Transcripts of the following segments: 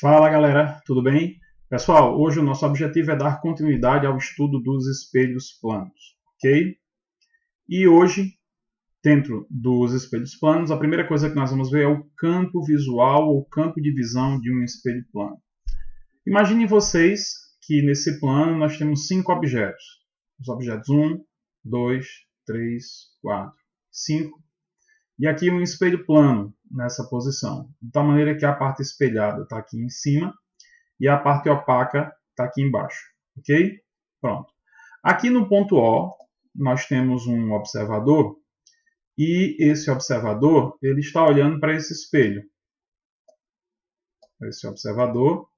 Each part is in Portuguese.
Fala galera, tudo bem? Pessoal, hoje o nosso objetivo é dar continuidade ao estudo dos espelhos planos, ok? E hoje, dentro dos espelhos planos, a primeira coisa que nós vamos ver é o campo visual ou campo de visão de um espelho plano. Imaginem vocês que nesse plano nós temos 5 objetos. Os objetos 1, 2, 3, 4, 5. E aqui um espelho plano nessa posição, de tal maneira que a parte espelhada está aqui em cima e a parte opaca está aqui embaixo, ok? Pronto. Aqui no ponto O, nós temos um observador e esse observador ele está olhando para esse espelho. Esse observador,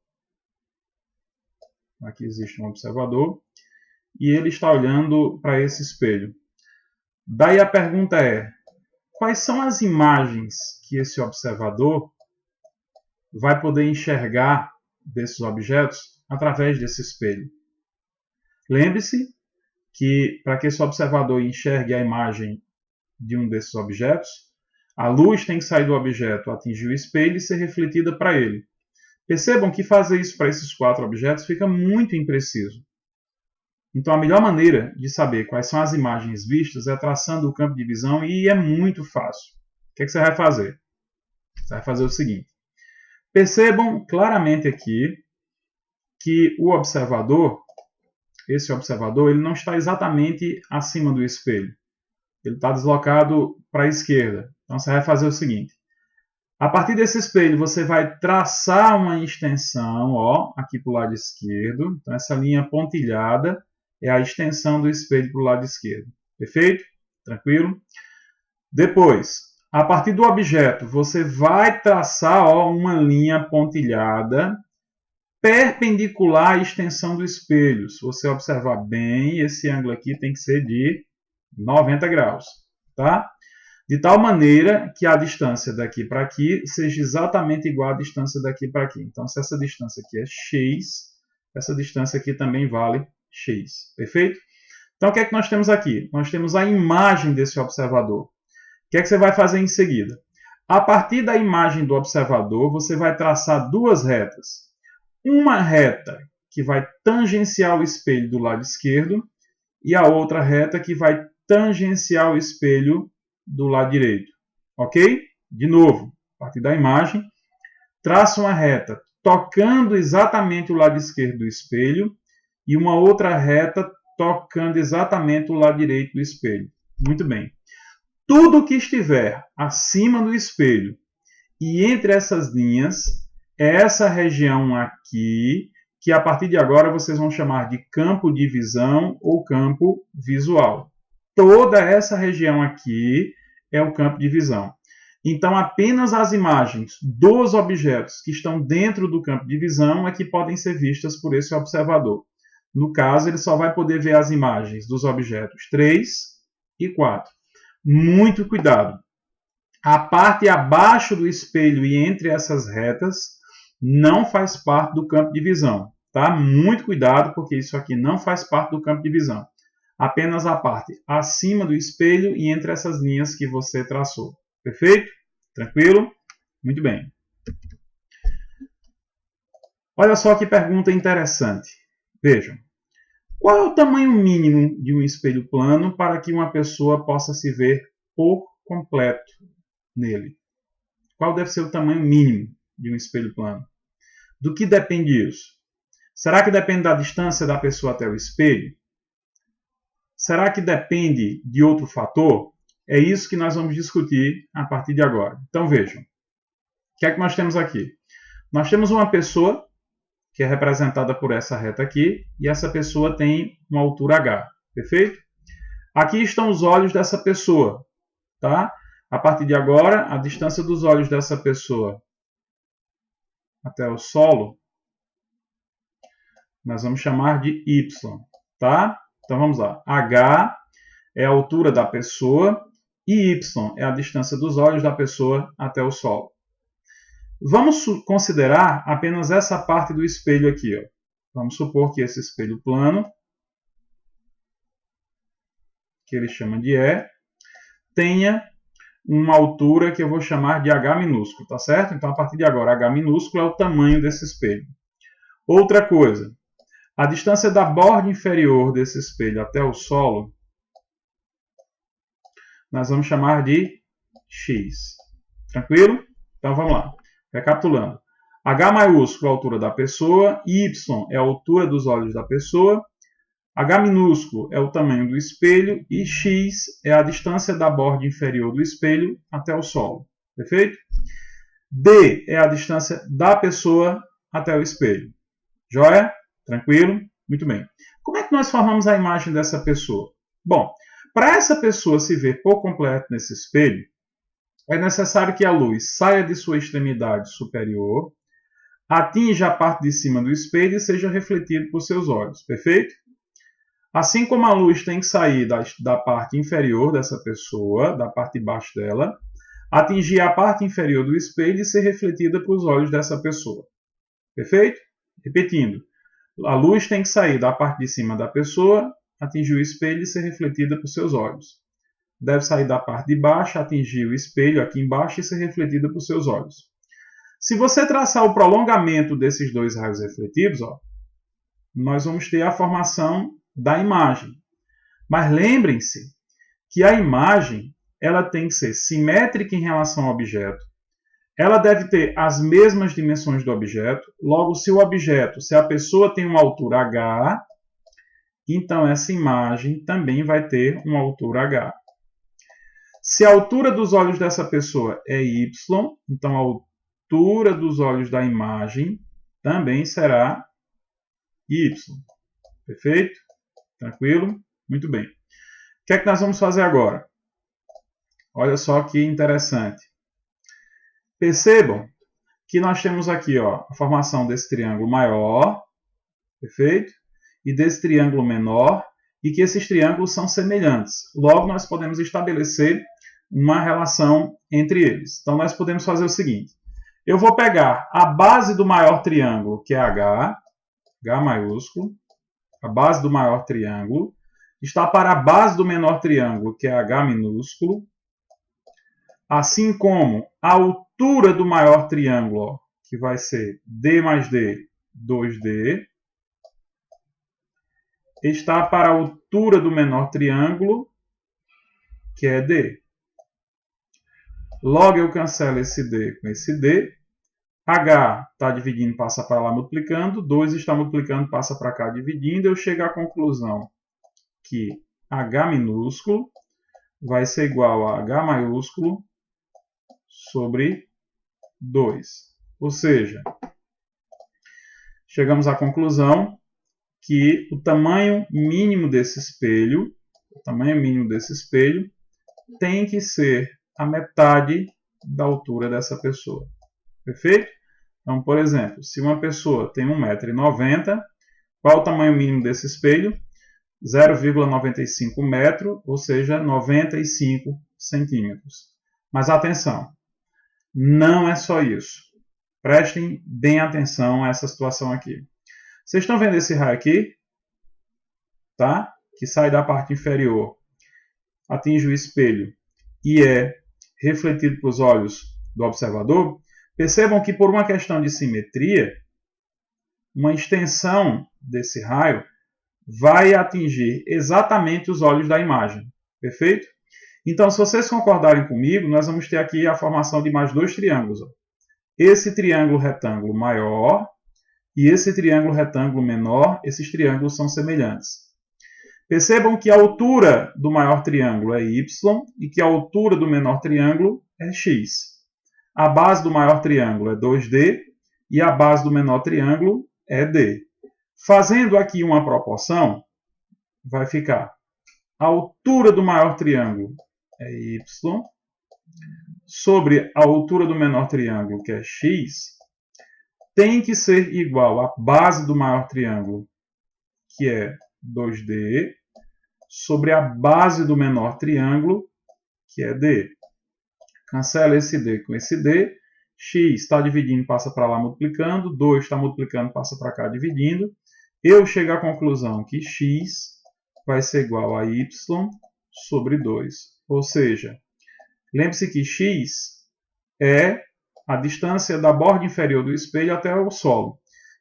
aqui existe um observador, e ele está olhando para esse espelho. Daí a pergunta é, quais são as imagens que esse observador vai poder enxergar desses objetos através desse espelho? Lembre-se que para que esse observador enxergue a imagem de um desses objetos, a luz tem que sair do objeto, atingir o espelho e ser refletida para ele. Percebam que fazer isso para esses 4 objetos fica muito impreciso. Então a melhor maneira de saber quais são as imagens vistas é traçando o campo de visão e é muito fácil. O que você vai fazer? Você vai fazer o seguinte. Percebam claramente aqui que o observador, esse observador, ele não está exatamente acima do espelho. Ele está deslocado para a esquerda. Então você vai fazer o seguinte. A partir desse espelho você vai traçar uma extensão, ó, aqui para o lado esquerdo. Então essa linha pontilhada é a extensão do espelho para o lado esquerdo. Perfeito? Tranquilo? Depois, a partir do objeto, você vai traçar uma linha pontilhada perpendicular à extensão do espelho. Se você observar bem, esse ângulo aqui tem que ser de 90 graus. Tá? De tal maneira que a distância daqui para aqui seja exatamente igual à distância daqui para aqui. Então, se essa distância aqui é x, essa distância aqui também vale x. Perfeito? Então, o que é que nós temos aqui? Nós temos a imagem desse observador. O que é que você vai fazer em seguida? A partir da imagem do observador, você vai traçar 2 retas. Uma reta que vai tangenciar o espelho do lado esquerdo e a outra reta que vai tangenciar o espelho do lado direito. Ok? De novo, a partir da imagem, traça uma reta tocando exatamente o lado esquerdo do espelho e uma outra reta tocando exatamente o lado direito do espelho. Muito bem. Tudo que estiver acima do espelho e entre essas linhas é essa região aqui, que a partir de agora vocês vão chamar de campo de visão ou campo visual. Toda essa região aqui é o campo de visão. Então, apenas as imagens dos objetos que estão dentro do campo de visão é que podem ser vistas por esse observador. No caso, ele só vai poder ver as imagens dos objetos 3 e 4. Muito cuidado. A parte abaixo do espelho e entre essas retas não faz parte do campo de visão. Tá? Muito cuidado, porque isso aqui não faz parte do campo de visão. Apenas a parte acima do espelho e entre essas linhas que você traçou. Perfeito? Tranquilo? Muito bem. Olha só que pergunta interessante. Vejam. Qual é o tamanho mínimo de um espelho plano para que uma pessoa possa se ver por completo nele? Qual deve ser o tamanho mínimo de um espelho plano? Do que depende isso? Será que depende da distância da pessoa até o espelho? Será que depende de outro fator? É isso que nós vamos discutir a partir de agora. Então vejam. O que é que nós temos aqui? Nós temos uma pessoa que é representada por essa reta aqui, e essa pessoa tem uma altura h. Perfeito? Aqui estão os olhos dessa pessoa. Tá? A partir de agora, a distância dos olhos dessa pessoa até o solo, nós vamos chamar de y. Tá? Então vamos lá. H é a altura da pessoa e y é a distância dos olhos da pessoa até o solo. Vamos considerar apenas essa parte do espelho aqui. Ó. Vamos supor que esse espelho plano, que ele chama de E, tenha uma altura que eu vou chamar de H minúsculo, tá certo? Então, a partir de agora, H minúsculo é o tamanho desse espelho. Outra coisa, a distância da borda inferior desse espelho até o solo, nós vamos chamar de x. Tranquilo? Então, vamos lá. Recapitulando. H maiúsculo é a altura da pessoa, y é a altura dos olhos da pessoa, H minúsculo é o tamanho do espelho e x é a distância da borda inferior do espelho até o solo. Perfeito? D é a distância da pessoa até o espelho. Joia? Tranquilo? Muito bem. Como é que nós formamos a imagem dessa pessoa? Bom, para essa pessoa se ver por completo nesse espelho, é necessário que a luz saia de sua extremidade superior, atinja a parte de cima do espelho e seja refletida por seus olhos. Perfeito? Assim como a luz tem que sair da parte inferior dessa pessoa, da parte de baixo dela, atingir a parte inferior do espelho e ser refletida para os olhos dessa pessoa. Perfeito? Repetindo, a luz tem que sair da parte de cima da pessoa, atingir o espelho e ser refletida por seus olhos. Deve sair da parte de baixo, atingir o espelho aqui embaixo e ser refletida por seus olhos. Se você traçar o prolongamento desses dois raios refletidos, nós vamos ter a formação da imagem. Mas lembrem-se que a imagem ela tem que ser simétrica em relação ao objeto. Ela deve ter as mesmas dimensões do objeto. Logo, se a pessoa tem uma altura h, então essa imagem também vai ter uma altura h. Se a altura dos olhos dessa pessoa é y, então a altura dos olhos da imagem também será y. Perfeito? Tranquilo? Muito bem. O que é que nós vamos fazer agora? Olha só que interessante. Percebam que nós temos aqui a formação desse triângulo maior, perfeito? E desse triângulo menor, e que esses triângulos são semelhantes. Logo, nós podemos estabelecer uma relação entre eles. Então, nós podemos fazer o seguinte. Eu vou pegar a base do maior triângulo, que é H maiúsculo, a base do maior triângulo, está para a base do menor triângulo, que é H minúsculo, assim como a altura do maior triângulo, que vai ser D mais D, 2D, está para a altura do menor triângulo, que é D. Logo, eu cancelo esse D com esse D. H está dividindo, passa para lá multiplicando. 2 está multiplicando, passa para cá dividindo. Eu chego à conclusão que H minúsculo vai ser igual a H maiúsculo sobre 2. Ou seja, chegamos à conclusão que o tamanho mínimo desse espelho, tem que ser a metade da altura dessa pessoa. Perfeito? Então, por exemplo, se uma pessoa tem 1,90 m, qual é o tamanho mínimo desse espelho? 0,95 metro, ou seja, 95 centímetros. Mas atenção, não é só isso. Prestem bem atenção a essa situação aqui. Vocês estão vendo esse raio aqui? Tá? Que sai da parte inferior, atinge o espelho e é refletido para os olhos do observador. Percebam que por uma questão de simetria, uma extensão desse raio vai atingir exatamente os olhos da imagem. Perfeito? Então, se vocês concordarem comigo, nós vamos ter aqui a formação de mais dois triângulos. Esse triângulo retângulo maior e esse triângulo retângulo menor, esses triângulos são semelhantes. Percebam que a altura do maior triângulo é y e que a altura do menor triângulo é x. A base do maior triângulo é 2D e a base do menor triângulo é D. Fazendo aqui uma proporção, vai ficar a altura do maior triângulo é y sobre a altura do menor triângulo, que é x, tem que ser igual à base do maior triângulo, que é 2D, sobre a base do menor triângulo, que é D. Cancela esse D com esse D. X está dividindo, passa para lá multiplicando. 2 está multiplicando, passa para cá dividindo. Eu chego à conclusão que x vai ser igual a y sobre 2. Ou seja, Lembre-se que x é a distância da borda inferior do espelho até o solo.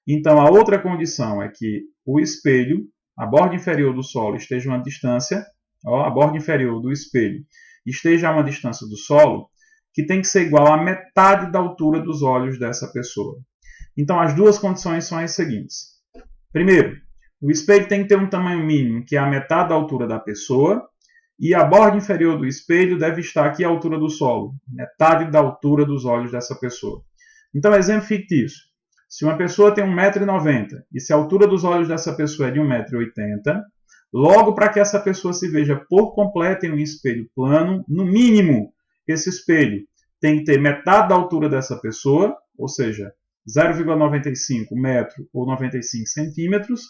Então, a outra condição é que o espelho, a borda inferior do solo, esteja a uma distância, a borda inferior do espelho esteja a uma distância do solo, que tem que ser igual à metade da altura dos olhos dessa pessoa. Então, as duas condições são as seguintes. Primeiro, o espelho tem que ter um tamanho mínimo, que é a metade da altura da pessoa, e a borda inferior do espelho deve estar aqui à altura do solo, metade da altura dos olhos dessa pessoa. Então, exemplo fictício. Se uma pessoa tem 1,90 m e se a altura dos olhos dessa pessoa é de 1,80 m, logo para que essa pessoa se veja por completo em um espelho plano, no mínimo, esse espelho tem que ter metade da altura dessa pessoa, ou seja, 0,95 metro ou 95 centímetros,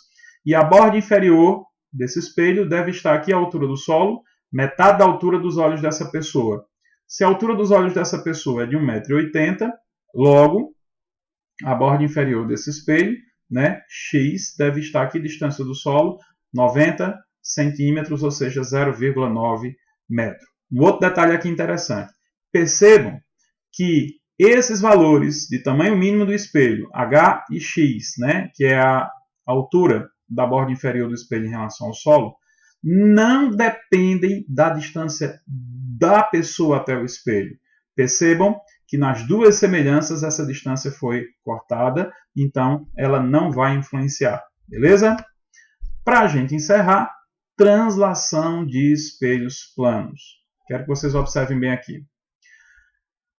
e a borda inferior desse espelho deve estar aqui à altura do solo, metade da altura dos olhos dessa pessoa. Se a altura dos olhos dessa pessoa é de 1,80 m, logo, a borda inferior desse espelho, né, x, deve estar aqui, distância do solo, 90 centímetros, ou seja, 0,9 metro. Um outro detalhe aqui interessante. Percebam que esses valores de tamanho mínimo do espelho, h e x, né, que é a altura da borda inferior do espelho em relação ao solo, não dependem da distância da pessoa até o espelho. Percebam que nas duas semelhanças essa distância foi cortada, então ela não vai influenciar, beleza? Para a gente encerrar, translação de espelhos planos. Quero que vocês observem bem aqui.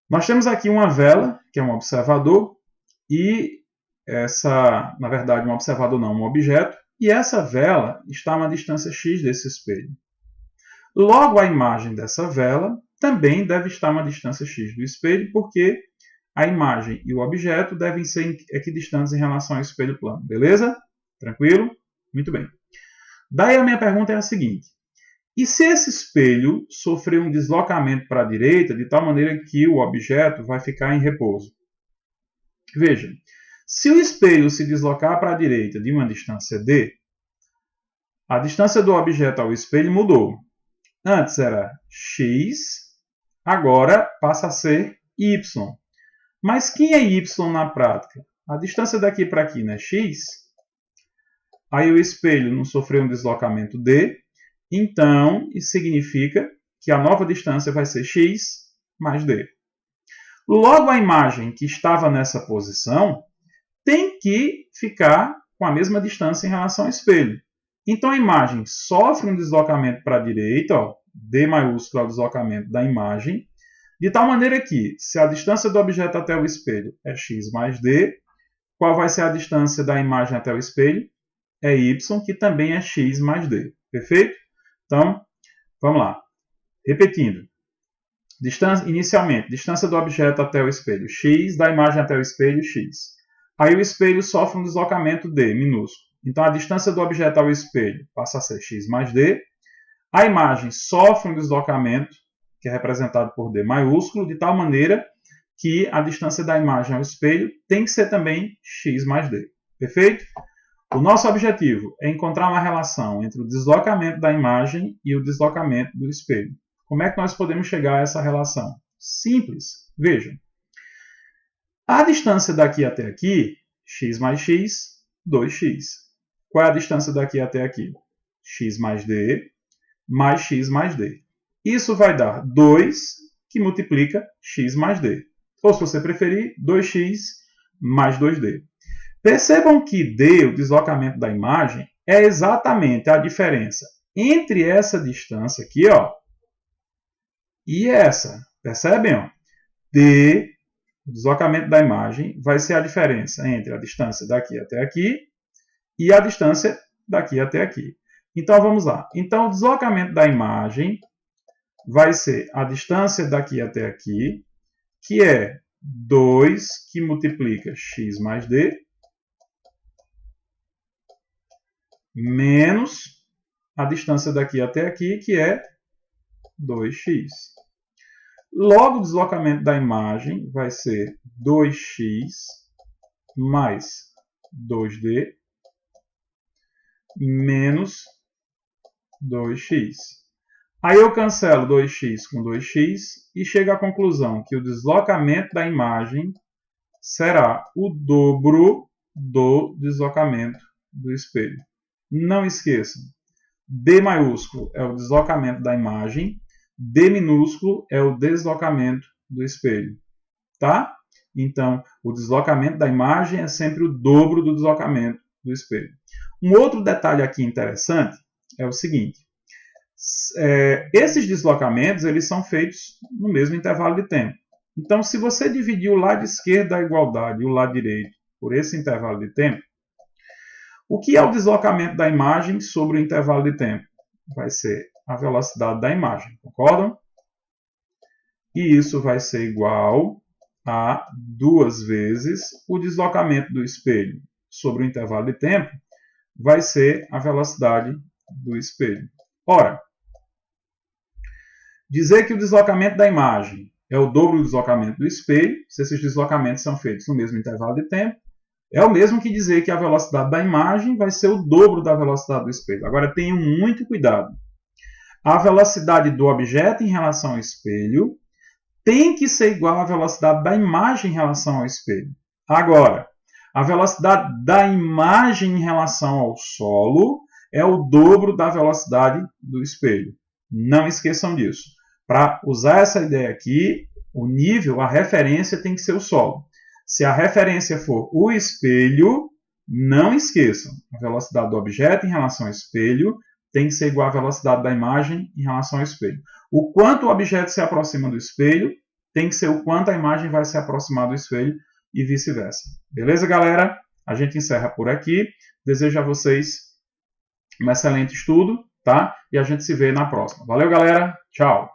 Nós temos aqui uma vela, que é um observador, e na verdade, um observador não, um objeto, e essa vela está a uma distância x desse espelho. Logo, a imagem dessa vela também deve estar a uma distância x do espelho, porque a imagem e o objeto devem ser equidistantes em relação ao espelho plano. Beleza? Tranquilo? Muito bem. Daí a minha pergunta é a seguinte. E se esse espelho sofrer um deslocamento para a direita, de tal maneira que o objeto vai ficar em repouso? Veja, se o espelho se deslocar para a direita de uma distância d, a distância do objeto ao espelho mudou. Antes era x, agora passa a ser y. Mas quem é y na prática? A distância daqui para aqui não é x? Aí o espelho não sofreu um deslocamento d, então isso significa que a nova distância vai ser x mais d. Logo, a imagem que estava nessa posição tem que ficar com a mesma distância em relação ao espelho. Então a imagem sofre um deslocamento para a direita, ó, d maiúsculo é o deslocamento da imagem, de tal maneira que, se a distância do objeto até o espelho é x mais d, qual vai ser a distância da imagem até o espelho? É y, que também é x mais d. Perfeito? Então, vamos lá. Repetindo. Inicialmente, distância do objeto até o espelho, x, da imagem até o espelho, x. Aí o espelho sofre um deslocamento d, minúsculo. Então, a distância do objeto ao espelho passa a ser x mais d. A imagem sofre um deslocamento, que é representado por d maiúsculo, de tal maneira que a distância da imagem ao espelho tem que ser também x mais d. Perfeito? O nosso objetivo é encontrar uma relação entre o deslocamento da imagem e o deslocamento do espelho. Como é que nós podemos chegar a essa relação? Simples. Vejam. A distância daqui até aqui, x mais x, 2x. Qual é a distância daqui até aqui? X mais d, mais x mais d. Isso vai dar 2, que multiplica x mais d. Ou, se você preferir, 2x mais 2d. Percebam que d, o deslocamento da imagem, é exatamente a diferença entre essa distância aqui, ó, e essa. Percebem? Ó? D, o deslocamento da imagem, vai ser a diferença entre a distância daqui até aqui e a distância daqui até aqui. Então, vamos lá. Então, o deslocamento da imagem vai ser a distância daqui até aqui, que é 2, que multiplica x mais d, menos a distância daqui até aqui, que é 2x. Logo, o deslocamento da imagem vai ser 2x mais 2d menos 2x. Aí eu cancelo 2x com 2x e chego à conclusão que o deslocamento da imagem será o dobro do deslocamento do espelho. Não esqueçam, D maiúsculo é o deslocamento da imagem, D minúsculo é o deslocamento do espelho. Tá? Então, o deslocamento da imagem é sempre o dobro do deslocamento do espelho. Um outro detalhe aqui interessante é o seguinte. Esses deslocamentos eles são feitos no mesmo intervalo de tempo. Então, se você dividir o lado esquerdo da igualdade e o lado direito por esse intervalo de tempo, o que é o deslocamento da imagem sobre o intervalo de tempo? Vai ser a velocidade da imagem, concordam? E isso vai ser igual a 2 vezes o deslocamento do espelho sobre o intervalo de tempo, vai ser a velocidade do espelho. Ora, dizer que o deslocamento da imagem é o dobro do deslocamento do espelho, se esses deslocamentos são feitos no mesmo intervalo de tempo, é o mesmo que dizer que a velocidade da imagem vai ser o dobro da velocidade do espelho. Agora, tenham muito cuidado. A velocidade do objeto em relação ao espelho tem que ser igual à velocidade da imagem em relação ao espelho. Agora, a velocidade da imagem em relação ao solo é o dobro da velocidade do espelho. Não esqueçam disso. Para usar essa ideia aqui, o nível, a referência tem que ser o solo. Se a referência for o espelho, não esqueçam, a velocidade do objeto em relação ao espelho tem que ser igual à velocidade da imagem em relação ao espelho. O quanto o objeto se aproxima do espelho tem que ser o quanto a imagem vai se aproximar do espelho e vice-versa. Beleza, galera? A gente encerra por aqui. Desejo a vocês um excelente estudo, tá? E a gente se vê na próxima. Valeu, galera. Tchau.